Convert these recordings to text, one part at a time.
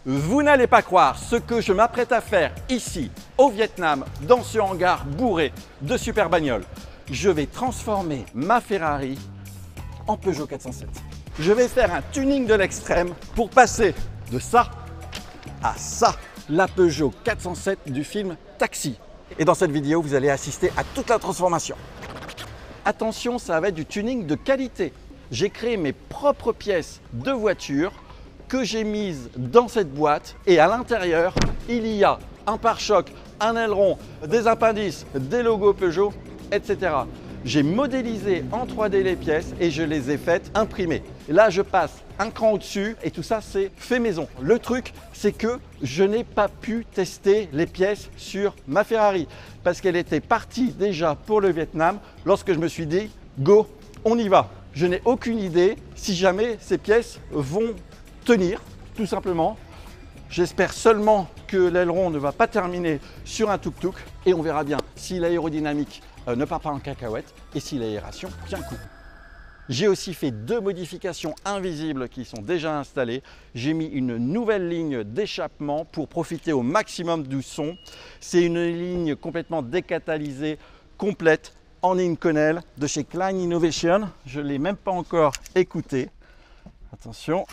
Vous n'allez pas croire ce que je m'apprête à faire ici, au Vietnam, dans ce hangar bourré de super bagnoles. Je vais transformer ma Ferrari en Peugeot 407. Je vais faire un tuning de l'extrême pour passer de ça à ça, la Peugeot 407 du film Taxi. Et dans cette vidéo, vous allez assister à toute la transformation. Attention, ça va être du tuning de qualité. J'ai créé mes propres pièces de voiture que j'ai mises dans cette boîte et à l'intérieur, il y a un pare-choc, un aileron, des appendices, des logos Peugeot, etc. J'ai modélisé en 3D les pièces et je les ai faites imprimer. Et là, je passe un cran au-dessus et tout ça, c'est fait maison. Le truc, c'est que je n'ai pas pu tester les pièces sur ma Ferrari parce qu'elle était partie déjà pour le Vietnam lorsque je me suis dit « go, on y va ». Je n'ai aucune idée si jamais ces pièces vont tenir, tout simplement. J'espère seulement que l'aileron ne va pas terminer sur un tuk-tuk et on verra bien si l'aérodynamique ne part pas en cacahuète et si l'aération tient le coup. J'ai aussi fait 2 modifications invisibles qui sont déjà installées. J'ai mis une nouvelle ligne d'échappement pour profiter au maximum du son. C'est une ligne complètement décatalysée, complète, en Inconel de chez Klein Innovation. Je ne l'ai même pas encore écouté. Attention.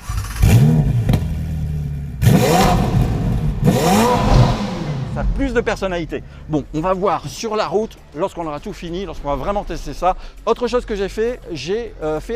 Ça a plus de personnalité. Bon, on va voir sur la route lorsqu'on aura tout fini, lorsqu'on va vraiment tester ça. Autre chose que j'ai fait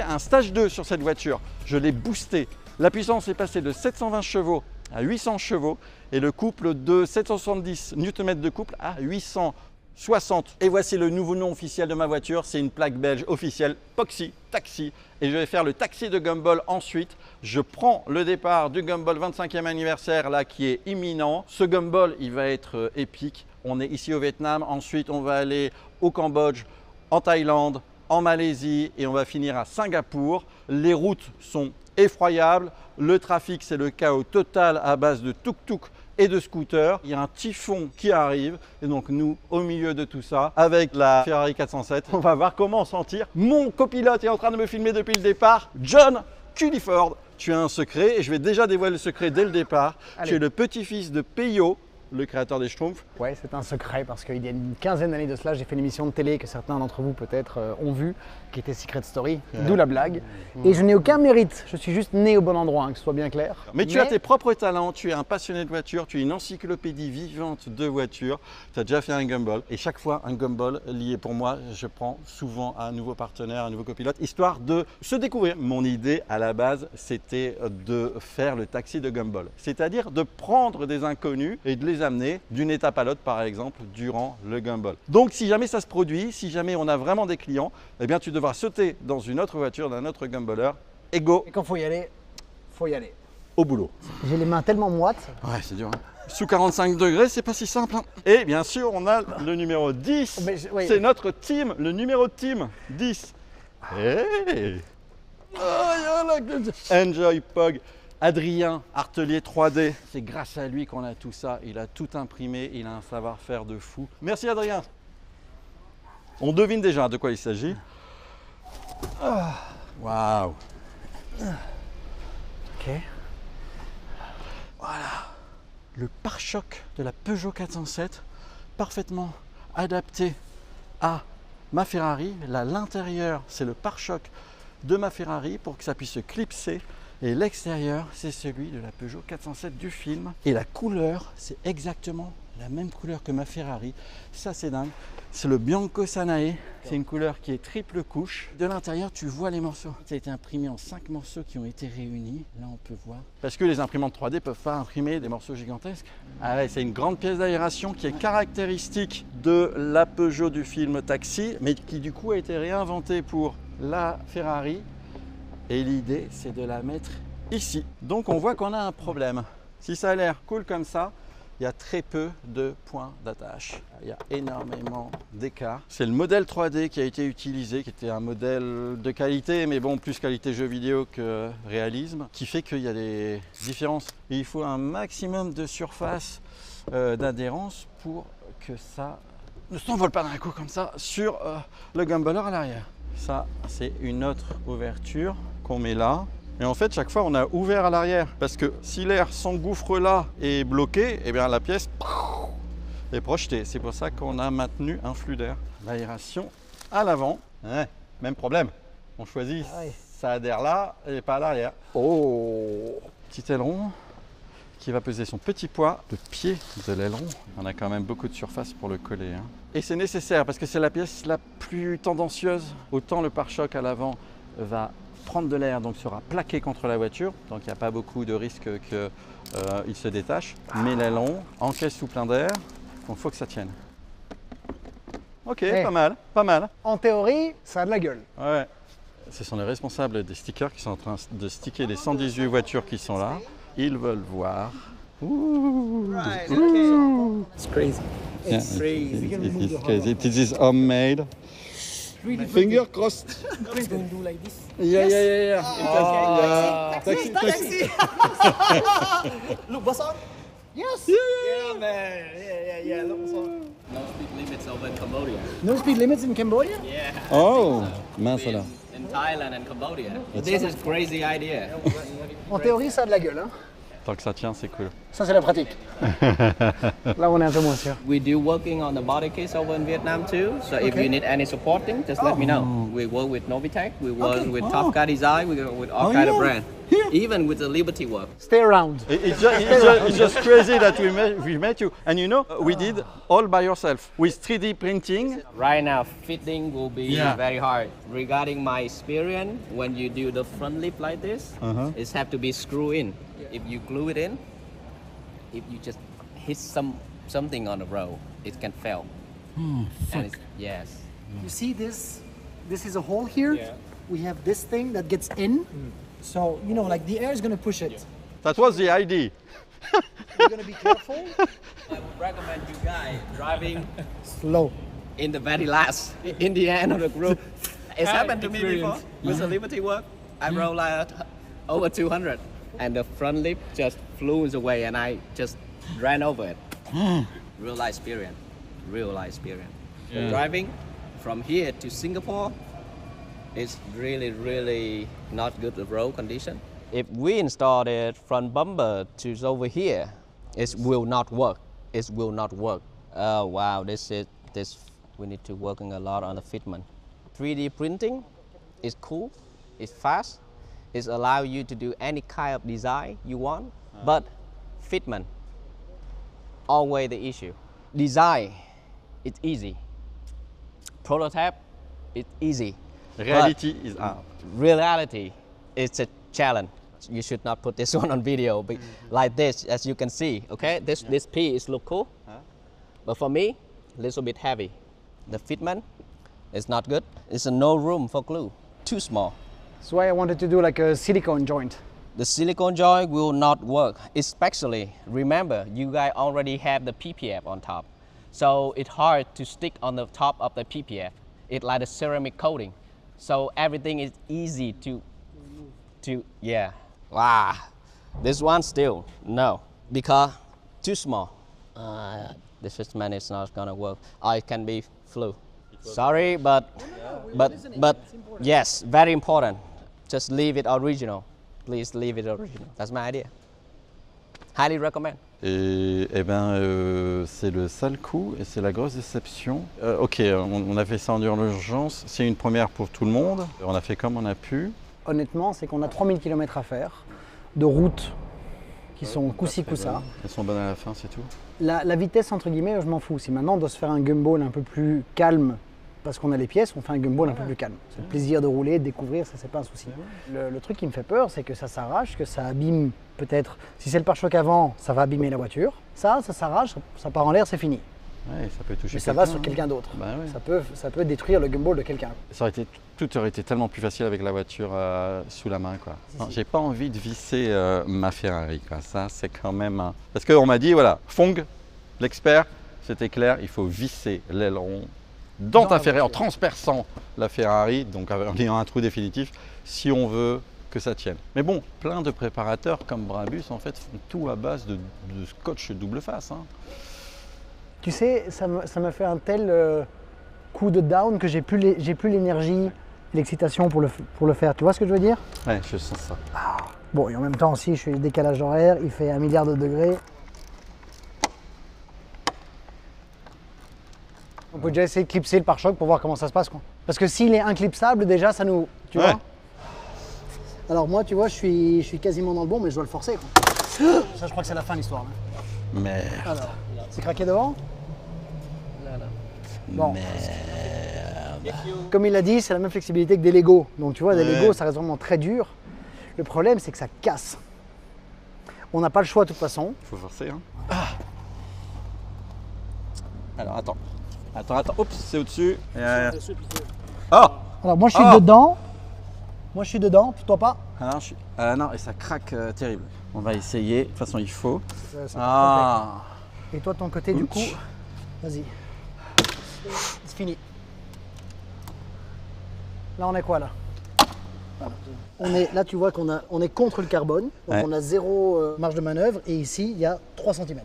un stage 2 sur cette voiture. Je l'ai boosté. La puissance est passée de 720 chevaux à 800 chevaux et le couple de 770 Nm de couple à 860. Et voici le nouveau nom officiel de ma voiture, c'est une plaque belge officielle Poxy Taxi. Et je vais faire le taxi de Gumball ensuite. Je prends le départ du Gumball 25e anniversaire là qui est imminent. Ce Gumball, il va être épique. On est ici au Vietnam, ensuite on va aller au Cambodge, en Thaïlande, en Malaisie et on va finir à Singapour. Les routes sont effroyables. Le trafic, c'est le chaos total à base de tuk-tuk et de scooter. Il y a un typhon qui arrive et donc nous, au milieu de tout ça, avec la Ferrari 407, on va voir comment s'en tire. Mon copilote est en train de me filmer depuis le départ, John Culliford. Tu as un secret et je vais déjà dévoiler le secret dès le départ. Allez. Tu es le petit-fils de Peyo, le créateur des Schtroumpfs. Ouais, c'est un secret parce qu'il y a une quinzaine d'années de cela, j'ai fait une émission de télé que certains d'entre vous peut-être ont vue, qui était Secret Story, d'où la blague. Et je n'ai aucun mérite, je suis juste né au bon endroit, hein, que ce soit bien clair. Mais tu as tes propres talents, tu es un passionné de voitures, tu es une encyclopédie vivante de voitures. Tu as déjà fait un Gumball et chaque fois un Gumball lié pour moi, je prends souvent un nouveau partenaire, un nouveau copilote, histoire de se découvrir. Mon idée à la base, c'était de faire le taxi de Gumball, c'est-à-dire de prendre des inconnus et de les amener d'une étape à l'autre, par exemple, durant le Gumball. Donc, si jamais ça se produit, si jamais on a vraiment des clients, eh bien, tu devras sauter dans une autre voiture d'un autre Gumballer et go. Et quand il faut y aller, Au boulot. J'ai les mains tellement moites. Ouais, c'est dur. Hein. Sous 45 degrés, c'est pas si simple. Hein. Et bien sûr, on a le numéro 10. Oui. C'est notre team, le numéro de team 10. Hey. Enjoy Pog. Adrien Artelier 3D, c'est grâce à lui qu'on a tout ça. Il a tout imprimé, il a un savoir-faire de fou. Merci Adrien. On devine déjà de quoi il s'agit. Waouh. Ok. Voilà. Le pare-choc de la Peugeot 407, parfaitement adapté à ma Ferrari. Là, l'intérieur, c'est le pare-choc de ma Ferrari pour que ça puisse se clipser. Et l'extérieur, c'est celui de la Peugeot 407 du film. Et la couleur, c'est exactement la même couleur que ma Ferrari. Ça, c'est dingue. C'est le Bianco Sanae. C'est une couleur qui est triple couche. De l'intérieur, tu vois les morceaux. Ça a été imprimé en 5 morceaux qui ont été réunis. Là, on peut voir. Parce que les imprimantes 3D ne peuvent pas imprimer des morceaux gigantesques. Ah ouais, c'est une grande pièce d'aération qui est caractéristique de la Peugeot du film Taxi, mais qui du coup a été réinventée pour la Ferrari. Et l'idée, c'est de la mettre ici. Donc, on voit qu'on a un problème. Si ça a l'air cool comme ça, il y a très peu de points d'attache. Il y a énormément d'écart. C'est le modèle 3D qui a été utilisé, qui était un modèle de qualité, mais bon, plus qualité jeu vidéo que réalisme, qui fait qu'il y a des différences. Et il faut un maximum de surface d'adhérence pour que ça ne s'envole pas d'un coup comme ça sur le Gumballer à l'arrière. Ça, c'est une autre ouverture qu'on met là. Et en fait, chaque fois, on a ouvert à l'arrière. Parce que si l'air s'engouffre là et est bloqué, eh bien la pièce est projetée. C'est pour ça qu'on a maintenu un flux d'air. L'aération à l'avant. Ouais, même problème. On choisit, ça adhère là et pas à l'arrière. Oh, petit aileron qui va peser son petit poids de pied de l'aileron. On a quand même beaucoup de surface pour le coller. Hein. Et c'est nécessaire parce que c'est la pièce la plus tendancieuse. Autant le pare-choc à l'avant va prendre de l'air, donc sera plaqué contre la voiture. Donc il n'y a pas beaucoup de risque qu'il se détache. Mais l'aileron encaisse tout plein d'air, donc il faut que ça tienne. Ok, pas mal, pas mal. En théorie, ça a de la gueule. Ouais. Ce sont les responsables des stickers qui sont en train de sticker les 118 voitures qui sont là. Ils veulent voir. Right, okay. It's crazy. It's crazy. It is crazy. This is homemade. Finger crossed. It's going to do like this. Yeah. Taxi. Look, what's on? Yes. Yeah, man. Yeah. Look, what's on? No speed limits over in Cambodia. No speed limits in Cambodia? Yeah. Oh, mince alors. In Thailand and Cambodia. This is crazy idea. En théorie, ça a de la gueule. Hein. Tant que ça tient, c'est cool. Ça, c'est la pratique. Là, on est un peu moins sûr. We do working on the body kits over in Vietnam too. So if you need any supporting, just let me know. We work with Novitec. We work with Top Car Design. We work with all kind of brands. Even with the Liberty work. Stay around. It's just crazy that we met you. And you know, we did all by yourself with 3D printing. Right now, fitting will be very hard. Regarding my experience, when you do the front lip like this, it have to be screwed in. If you glue it in, if you just hit something on the road, it can fail. Yes. You see this? This is a hole here. Yeah. We have this thing that gets in. So, you know, like the air is going to push it. That was the idea. You're going to be careful. I would recommend you guys driving Slow. in the very last, in the end of the group. It's happened to me before with the Liberty work. I rode like over 200 and the front lip just flew away and I just ran over it. Real life experience. Real life experience. Yeah. Driving from here to Singapore is really not good road condition. If we install the front bumper to over here, it will not work. It will not work. Oh wow, this we need to working a lot on the fitment. 3D printing is cool, it's fast, it allows you to do any kind of design you want, but fitment, always the issue. Design, it's easy. Prototype, it's easy. Reality is hard. Reality, it's a challenge. You should not put this one on video, but like this, as you can see, okay? This piece look cool, but for me, a little bit heavy. The fitment is not good. It's no room for glue, too small. That's why I wanted to do like a silicone joint. The silicone joint will not work, especially, remember, you guys already have the PPF on top. So it's hard to stick on the top of the PPF. It's like a ceramic coating. So everything is easy to yeah. Wow. This one still, no, because too small. The fitment is not gonna work. It can be flu. Sorry, but yes, very important. Just leave it original. Please leave it original. That's my idea. Highly recommend. Et c'est le sale coup et c'est la grosse déception. Ok, on a fait ça en urgence. C'est une première pour tout le monde. On a fait comme on a pu. Honnêtement, c'est qu'on a 3000 km à faire de routes qui sont coup-ci, coup-ça. Elles sont bonnes à la fin, c'est tout. La vitesse, entre guillemets, je m'en fous. Si maintenant on doit se faire un gumball un peu plus calme parce qu'on a les pièces, on fait un gumball un peu plus calme. C'est le plaisir de rouler, de découvrir, ça c'est pas un souci. Le truc qui me fait peur, c'est que ça s'arrache, que ça abîme peut-être. Si c'est le pare-choc avant, ça va abîmer la voiture. Ça s'arrache, ça part en l'air, c'est fini. Ouais, ça peut toucher. Mais ça va sur quelqu'un d'autre. Bah ouais. Ça peut détruire le gumball de quelqu'un. Tout aurait été tellement plus facile avec la voiture sous la main, quoi. J'ai pas envie de visser ma Ferrari, quoi. Ça, c'est quand même Parce qu'on m'a dit, voilà, Fong, l'expert, c'était clair, il faut visser l'aileron dans ta Ferrari, en transperçant la Ferrari, donc en ayant un trou définitif, si on veut que ça tienne. Mais bon, plein de préparateurs comme Brabus, en fait, font tout à base de scotch double face. Hein. Tu sais, ça m'a fait un tel coup de down que j'ai plus l'énergie l'excitation pour le faire. Tu vois ce que je veux dire? Ouais, je sens ça. Bon, et en même temps aussi, je suis décalage horaire, il fait 1 milliard de degrés. On peut déjà essayer de clipser le pare-choc pour voir comment ça se passe, quoi. Parce que s'il est inclipsable, déjà, ça nous... Tu vois? Alors moi, tu vois, je suis quasiment dans le bon, mais je dois le forcer, quoi. Ça, je crois que c'est la fin de l'histoire. Merde. Alors, c'est craqué devant? Bon. Comme il l'a dit, c'est la même flexibilité que des Lego. Donc tu vois, des Lego, ça reste vraiment très dur. Le problème, c'est que ça casse. On n'a pas le choix de toute façon. Il faut forcer, hein. Alors, attends. Attends. Oups, c'est au-dessus. Oh! Alors moi, je suis dedans. Moi, je suis dedans, toi pas. Non, et ça craque terrible. On va essayer. De toute façon, il faut. Ah. Et toi, de ton côté, du coup, vas-y. C'est fini. Là, on est quoi, là? Là, tu vois qu'on est contre le carbone. Donc, on a 0 marge de manœuvre. Et ici, il y a 3 cm.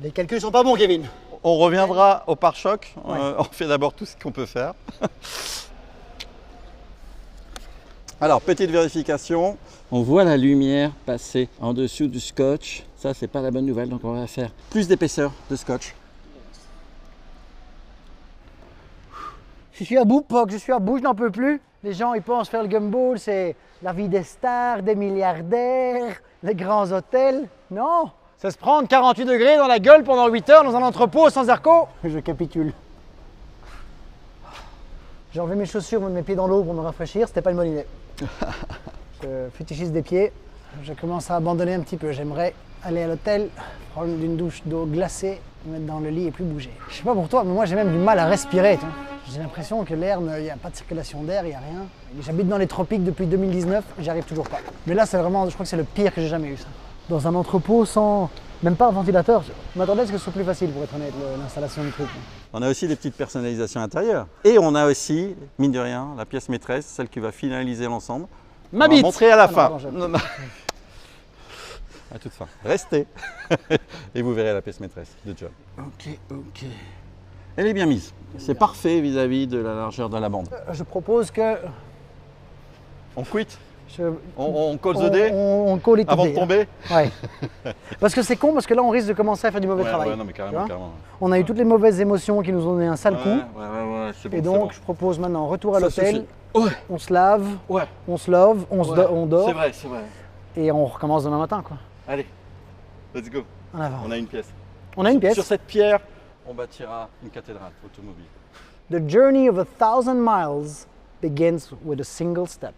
Les calculs sont pas bons, Kevin. On reviendra au pare-choc. On fait d'abord tout ce qu'on peut faire. Alors, petite vérification. On voit la lumière passer en dessous du scotch. Ça, c'est pas la bonne nouvelle, donc on va faire plus d'épaisseur de scotch. Je suis à bout, Poc, je suis à bout, je n'en peux plus. Les gens, ils pensent faire le gumball, c'est la vie des stars, des milliardaires, les grands hôtels. Non, c'est se prendre 48 degrés dans la gueule pendant 8 heures dans un entrepôt sans airco. Je capitule. J'ai enlevé mes chaussures, mes pieds dans l'eau pour me rafraîchir, c'était pas une bonne idée. Je fétichise des pieds, je commence à abandonner un petit peu. J'aimerais aller à l'hôtel, prendre une douche d'eau glacée, me mettre dans le lit et plus bouger. Je sais pas pour toi, mais moi j'ai même du mal à respirer. J'ai l'impression que l'air, il n'y a pas de circulation d'air, il n'y a rien. J'habite dans les tropiques depuis 2019, j'y arrive toujours pas. Mais là, c'est vraiment, je crois que c'est le pire que j'ai jamais eu, ça. Dans un entrepôt sans, même pas un ventilateur, je m'attendais à ce que ce soit plus facile, pour être honnête, l'installation du truc. On a aussi des petites personnalisations intérieures. Et on a aussi, mine de rien, la pièce maîtresse, celle qui va finaliser l'ensemble. Ma on va bite. montrer à la fin. Pardon, à toute fin. Restez et vous verrez la pièce maîtresse de John. Ok. Elle est bien mise. C'est parfait vis-à-vis de la largeur de la bande. Je propose que... On quitte. On colle the dé on colle it avant de today, tomber. Ouais. Parce que c'est con, parce que là on risque de commencer à faire du mauvais travail. Ouais, non, mais carrément. On a eu toutes les mauvaises émotions qui nous ont donné un sale coup. Ouais, c'est bon. Et donc je propose maintenant retour à Ça l'hôtel. suffit. On se lave, on se love, on dort. C'est vrai. Et on recommence demain matin, quoi. Allez, let's go. En avant. On a une pièce. On a une pièce. Sur cette pierre, on bâtira une cathédrale automobile. The journey of 1,000 miles begins with a single step.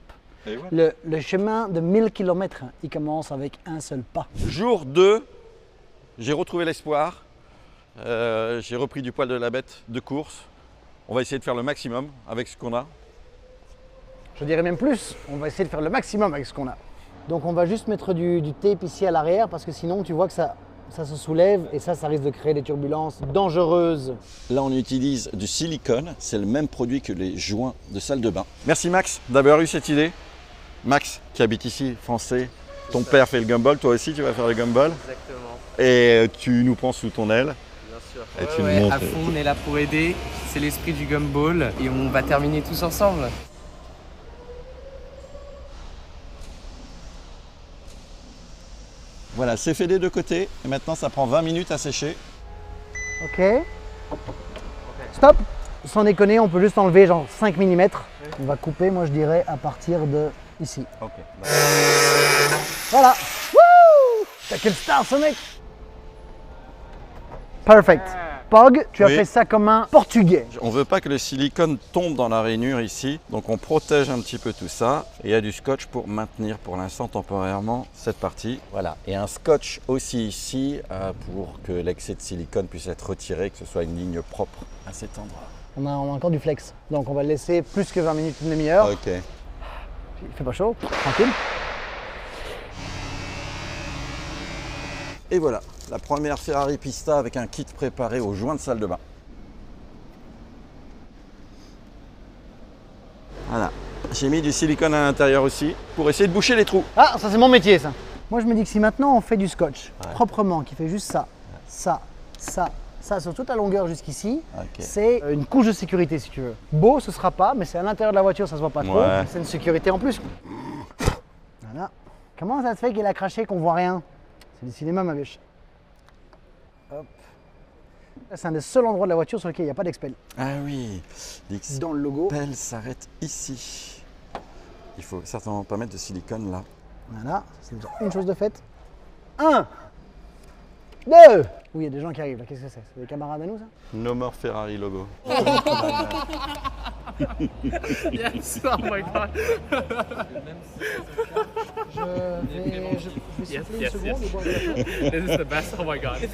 Et voilà. Le chemin de 1000 km, il commence avec un seul pas. Jour 2, j'ai retrouvé l'espoir. J'ai repris du poil de la bête de course. On va essayer de faire le maximum avec ce qu'on a. Je dirais même plus, on va essayer de faire le maximum avec ce qu'on a. Donc on va juste mettre du tape ici à l'arrière parce que sinon tu vois que ça se soulève et ça risque de créer des turbulences dangereuses. Là on utilise du silicone, c'est le même produit que les joints de salle de bain. Merci Max d'avoir eu cette idée. Max qui habite ici, français. Ton père fait le gumball, toi aussi tu vas faire le gumball. Exactement. Et tu nous prends sous ton aile. Bien sûr. Et tu nous montres. À fond, on est là pour aider. C'est l'esprit du gumball et on va terminer tous ensemble. Voilà, c'est fait des deux côtés. Et maintenant ça prend 20 minutes à sécher. Ok. Stop. Sans déconner, on peut juste enlever genre 5 mm. On va couper, moi je dirais, à partir de ici. Ok. Voilà. Wouh! T'as quel star ce mec? Perfect. Pog, tu as Oui. fait ça comme un Portugais. On ne veut pas que le silicone tombe dans la rainure ici, donc on protège un petit peu tout ça. Et il y a du scotch pour maintenir pour l'instant temporairement cette partie. Voilà, et un scotch aussi ici pour que l'excès de silicone puisse être retiré, que ce soit une ligne propre à cet endroit. On a encore du flex. Donc on va le laisser plus que 20 minutes, une demi-heure. Ok. Il fait pas chaud, tranquille. Et voilà, la première Ferrari Pista avec un kit préparé aux joints de salle de bain. Voilà, j'ai mis du silicone à l'intérieur aussi pour essayer de boucher les trous. Ah, ça c'est mon métier ça. Moi je me dis que si maintenant on fait du scotch proprement, qui fait juste ça, Ça, sur toute la longueur jusqu'ici, Ok. c'est une couche de sécurité si tu veux. Beau, ce sera pas, mais c'est à l'intérieur de la voiture, ça se voit pas trop. Ouais. C'est une sécurité en plus. Voilà. Comment ça se fait qu'il a craché qu'on voit rien? C'est du cinéma, ma biche. Hop. Là, c'est un des seuls endroits de la voiture sur lequel il n'y a pas d'expel. Ah oui, Dans le logo. l'expel s'arrête ici. Il faut certainement pas mettre de silicone là. Voilà, c'est déjà une chose de faite. 1, 2. Oui, il y a des gens qui arrivent là, qu'est-ce que c'est? C'est des camarades à nous ça? No more Ferrari logo. Yes, oh my god. Je vais siffler une seconde et boire de la bière. This is the best, oh my god.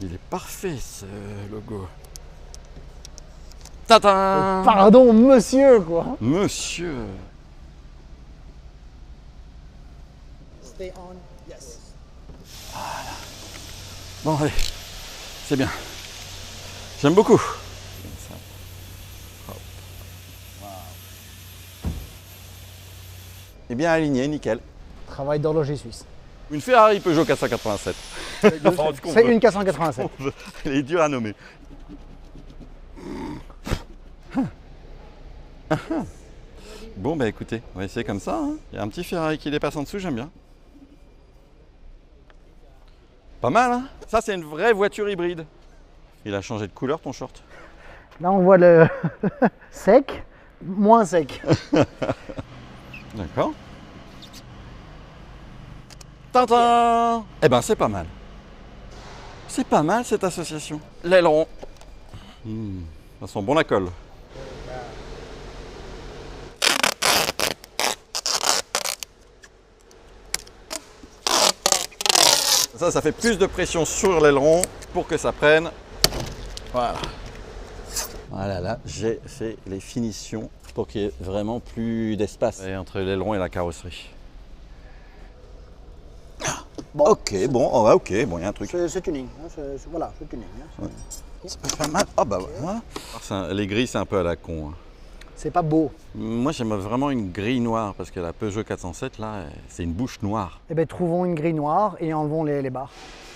Il est parfait ce logo. Tadam! Pardon, monsieur quoi. Monsieur. Stay on, yes. Bon allez, c'est bien. J'aime beaucoup. Et bien aligné, nickel. Travail d'horloger suisse. Une Ferrari Peugeot 487. Enfin, ce qu'on C'est veut. une 487. On veut. Elle est dure à nommer. Bon bah écoutez, on va essayer comme ça. Hein. Il y a un petit Ferrari qui dépasse en dessous, j'aime bien. Pas mal, hein? Ça c'est une vraie voiture hybride. Il a changé de couleur ton short. Là on voit le sec, moins sec. D'accord. Tintin! Eh ben c'est pas mal. C'est pas mal cette association. L'aileron. Ça sent bon la colle. Ça fait plus de pression sur l'aileron pour que ça prenne. Voilà. Voilà, là, j'ai fait les finitions pour qu'il y ait vraiment plus d'espace entre l'aileron et la carrosserie. Bon. Ok, bon, oh, ok, bon, il y a un truc. C'est tuning, hein, voilà, c'est tuning. Hein. C'est pas mal. Ah bah voilà. Les grilles, c'est un peu à la con. Hein. C'est pas beau. Moi, j'aime vraiment une grille noire parce que la Peugeot 407, là, c'est une bouche noire. Eh bien, trouvons une grille noire et enlevons les barres.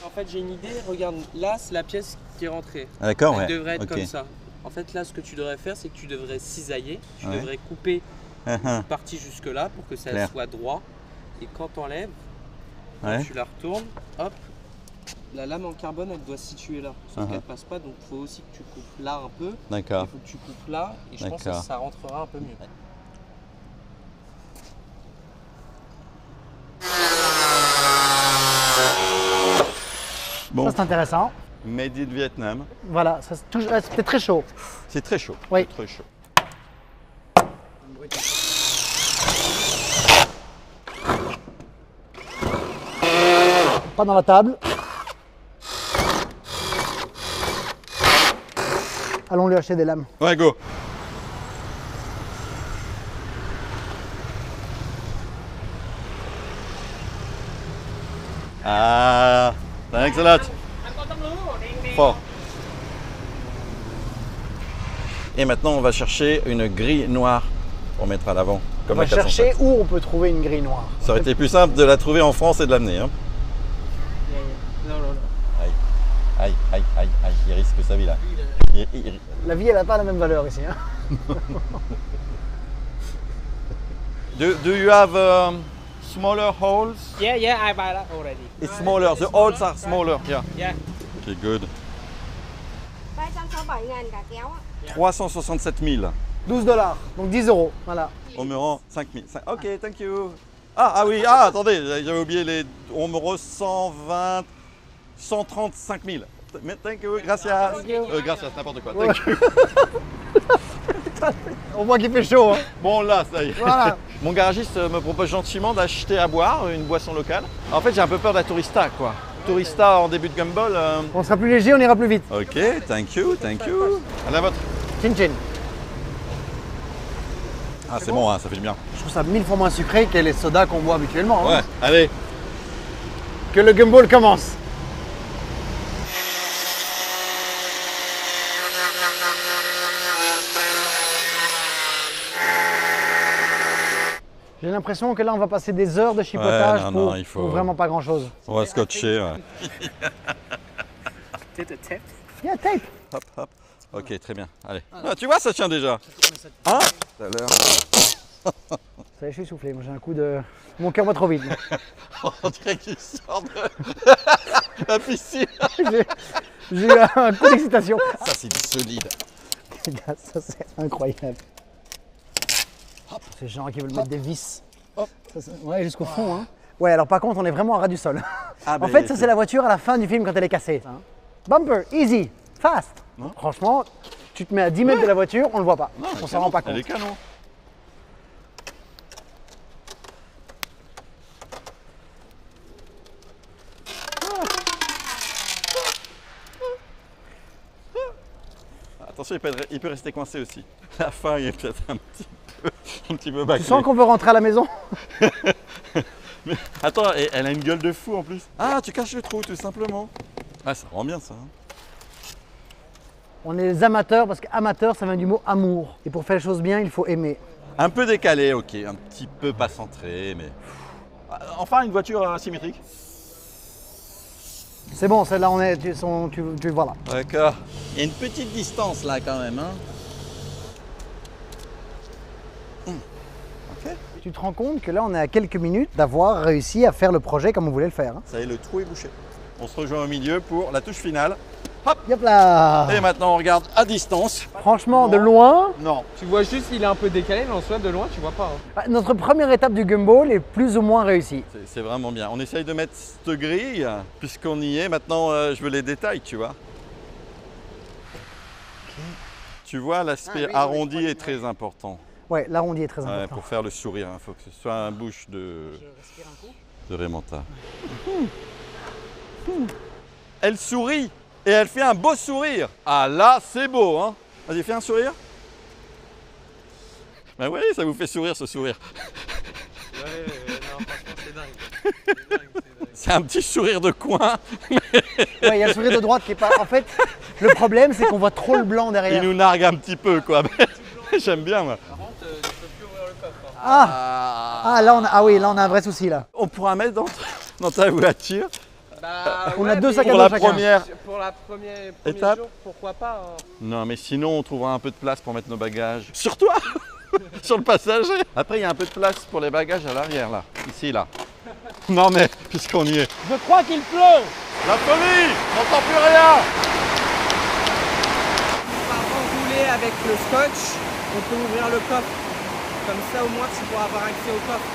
En fait, j'ai une idée, regarde, là, c'est la pièce qui est rentrée. Ah, d'accord, Elle ouais. devrait être Ok. comme ça. En fait, là, ce que tu devrais faire, c'est que tu devrais cisailler. Tu Ouais. devrais couper Ah, ah. une partie jusque-là pour que ça Clair. soit droit. Et quand tu enlèves, Ouais. tu la retournes, hop, la lame en carbone, elle doit se situer là. Sauf Uh-huh. qu'elle passe pas, donc il faut aussi que tu coupes là un peu. Il D'accord. faut que tu coupes là, et je pense que D'accord. ça rentrera un peu mieux. Bon, Ça, c'est intéressant. made in Vietnam. Voilà, ça, c'était très chaud. C'est très chaud. Oui. C'est très chaud. Pas dans la table. Allons lui acheter des lames. Ouais, go. Ah, thanks a lot. Fort. Et maintenant, on va chercher une grille noire pour mettre à l'avant. On Comme va la 407. chercher où on peut trouver une grille noire. Ça aurait été plus simple de la trouver en France et de l'amener. Hein. Non, non, non. Aïe, aïe, aïe, aïe, il risque sa vie là. Il- La vie, elle n'a pas la même valeur ici. Hein. Do you have smaller holes? Yeah, yeah, I buy that already. It's smaller. The holes are smaller. Yeah. Yeah. Okay, good. 367.000 cả kéo ạ. 367 000. 12 $, donc 10 €. Voilà. On me rend 5 000. Ok, thank you. Ah oui, ah attendez, j'avais oublié les. On me rend 120, 135 000. Mais thank you, gracias. Gracias, n'importe quoi. Thank you. On voit qu'il fait chaud. Hein. Bon là, ça y est. Voilà. Mon garagiste me propose gentiment d'acheter à boire une boisson locale. En fait, j'ai un peu peur de la tourista, quoi. Tourista en début de gumball. On sera plus léger, on ira plus vite. Ok, thank you, thank you. À la vôtre. Chin chin. Ah, c'est bon, hein, ça fait du bien. Je trouve ça 1000 fois moins sucré que les sodas qu'on boit habituellement. hein. Ouais, allez. Que le gumball commence. J'ai l'impression que là, on va passer des heures de chipotage Ouais, non, pour, il faut- pour vraiment pas grand-chose. On va scotcher. Ouais. Did a tip. Yeah, tape. Hop, hop. Ok, très bien. Allez. Ah, tu vois, ça tient déjà. Hein? Tout à l'heure. Ça y est, je suis soufflé. Moi, j'ai un coup de. Mon cœur va trop vite. On dirait qu'il sort de la piscine. J'ai eu un coup d'excitation. Ça, c'est du solide. Regarde, ça c'est incroyable. C'est gens qui veulent mettre des vis. Hop. Ouais, jusqu'au fond. Hein. Ouais, alors par contre, on est vraiment à ras du sol. Ah, En ben, fait, ça c'est la voiture à la fin du film quand elle est cassée. Hein. Bumper, easy, fast. Non. Franchement, tu te mets à 10 mètres de la voiture, on le voit pas. Non, On s'en rend pas compte. Elle est canon. Attention, il peut rester coincé aussi. La fin, il est peut-être un petit peu Tu bâclé. sens qu'on veut rentrer à la maison? Mais attends, et elle a une gueule de fou en plus. Ah, tu caches le trou tout simplement. Ah, ça rend bien ça. Hein. On est les amateurs parce qu'amateur ça vient du mot amour. Et pour faire les choses bien, il faut aimer. Un peu décalé, ok, un petit peu pas centré, mais. Enfin, une voiture asymétrique. C'est bon, celle-là, on est. Tu voilà. D'accord. Il y a une petite distance là quand même. Hein. Ok. Tu te rends compte que là, on est à quelques minutes d'avoir réussi à faire le projet comme on voulait le faire. Hein. Ça y est, le trou est bouché. On se rejoint au milieu pour la touche finale. Hop. Yop là. Et maintenant, on regarde à distance. Franchement, de loin, Non. Tu vois juste, il est un peu décalé, mais en soi, de loin, tu vois pas. Hein. notre première étape du gumball est plus ou moins réussie. C'est vraiment bien. On essaye de mettre cette grille, puisqu'on y est. Maintenant, je veux les détails, tu vois. Tu vois, l'aspect arrondi est très important. Ouais, l'arrondi est très Ouais, important. pour faire le sourire, il faut que ce soit un bouche de Raymanta. Elle sourit et elle fait un beau sourire. Ah là, c'est beau, hein. Vas-y, fais un sourire. Ben oui, ça vous fait sourire ce sourire. Ouais, non, franchement, c'est dingue. C'est un petit sourire de coin. Ouais, il y a le sourire de droite qui est pas. En fait, le problème, c'est qu'on voit trop le blanc Il derrière. nous nargue un petit peu, quoi. J'aime bien, moi. Par contre, tu peux plus ouvrir le coffre. Hein. Ah, là, oui, là, on a un vrai souci là. On pourra mettre dans ta voiture. Bah, On a deux sacs à Pour dos la chacun. première. Pour la première Étape. jour, pourquoi pas hein. Non, mais sinon, on trouvera un peu de place pour mettre nos bagages. Sur toi. Sur le passager. Après, il y a un peu de place pour les bagages à l'arrière, là. Ici, là. Non, mais, puisqu'on y est. Je crois qu'il pleut. La folie. On n'entend plus rien. On va enrouler avec le scotch, on peut ouvrir le coffre. Comme ça, au moins, tu pourras avoir accès au coffre.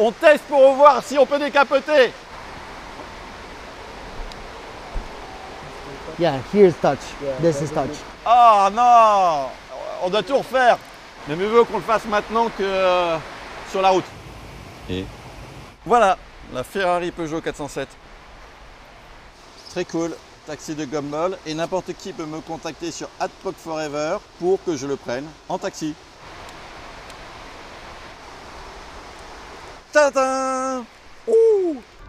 On teste pour voir si on peut décapoter. Yeah, here's touch. This is touch. Ah non. On doit tout refaire. Mais mieux vaut qu'on le fasse maintenant que sur la route. Et voilà, la Ferrari Peugeot 407. Très cool, taxi de gumball. Et n'importe qui peut me contacter sur @PocForever pour que je le prenne en taxi. Tadam!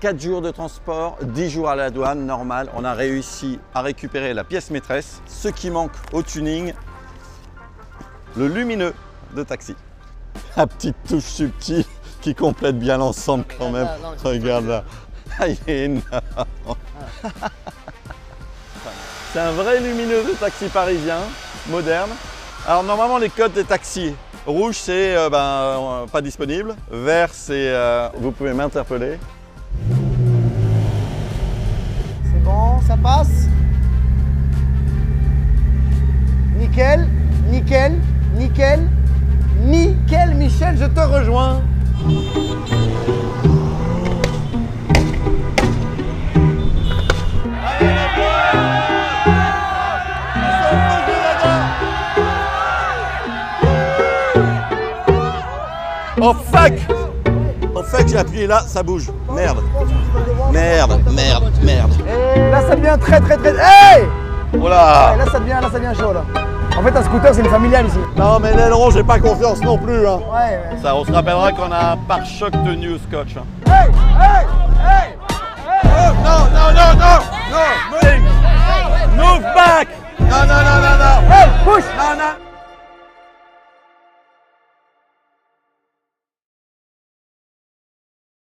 4 jours de transport, 10 jours à la douane, normal. On a réussi à récupérer la pièce maîtresse. Ce qui manque au tuning, le lumineux de taxi. La petite touche subtile qui complète bien l'ensemble quand même. Regarde là. Ah, il est énorme. C'est un vrai lumineux de taxi parisien, moderne. Alors normalement les codes des taxis, rouge c'est pas disponible, vert c'est vous pouvez m'interpeller. C'est bon, ça passe. Nickel, nickel, nickel, nickel, Michel, je te rejoins. Oh fuck! Oh fuck, j'ai appuyé là, ça bouge. Merde. Merde, merde, merde. Et là, ça devient très. Hey! Voilà. Ouais, là, ça devient chaud là. En fait, un scooter, c'est une familiale ici. Non mais l'aileron, j'ai pas confiance non plus. Hein. Ouais. Ça, on se rappellera qu'on a un pare-choc tenu au scotch. Hein. Hey! Hey!